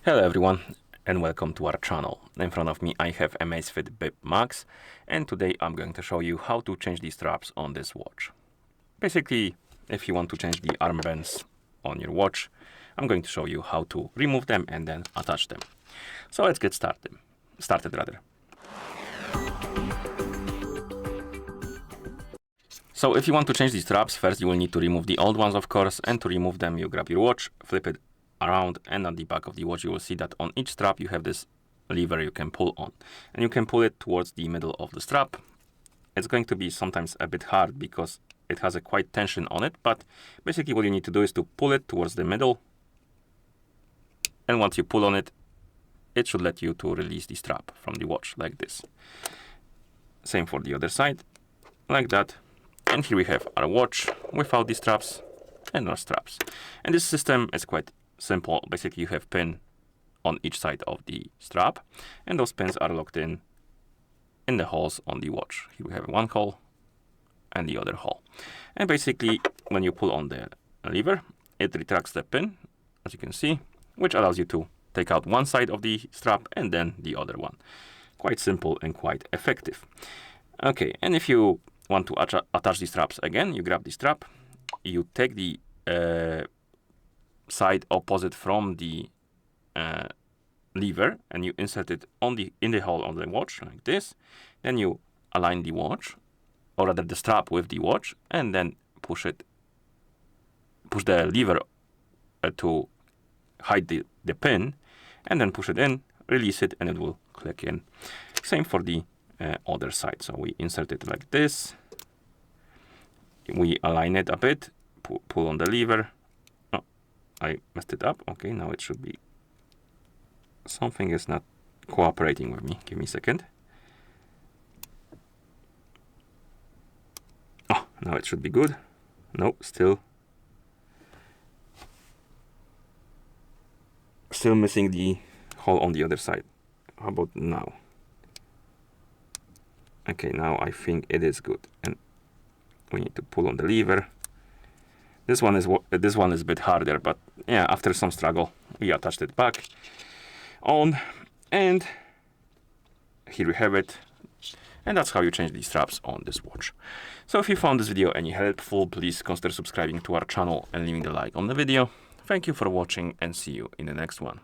Hello everyone and welcome to our channel. In front of me I have AMAZFIT Bip Max, and today I'm going to show you how to change the straps on this watch. Basically, if you want to change the armbands on your watch, I'm going to show you how to remove them and then attach them. So let's get started. So if you want to change these straps, first you will need to remove the old ones, of course, and to remove them you grab your watch, flip it around, and on the back of the watch you will see that on each strap you have this lever you can pull on, and you can pull it towards the middle of the strap. It's going to be sometimes a bit hard because it has a quite tension on it, but basically what you need to do is to pull it towards the middle, and once you pull on it, it should let you to release the strap from the watch like this. Same for the other side, like that. And here we have our watch without the straps and our straps. And this system is quite simple. Basically, you have pin on each side of the strap, and those pins are locked in the holes on the watch. Here we have one hole and the other hole. And basically, when you pull on the lever, it retracts the pin, as you can see, which allows you to take out one side of the strap and then the other one. Quite simple and quite effective. Okay, and if you want to attach the straps again, you grab the strap, you take the side opposite from the lever, and you insert it in the hole of the watch like this. Then you align the watch, or rather the strap with the watch, and then push the lever to hide the pin, and then push it in, release it, and it will click in. Same for the other side. So we insert it like this, we align it a bit, pull on the lever. Oh, I messed it up. Okay, now it should be, something is not cooperating with me. Give me a second. Oh, now it should be good. No, still missing the hole on the other side. How about now? Okay, now I think it is good, and we need to pull on the lever. This one is a bit harder, but yeah, after some struggle, we attached it back on, and here we have it. And that's how you change the straps on this watch. So if you found this video any helpful, please consider subscribing to our channel and leaving a like on the video. Thank you for watching, and see you in the next one.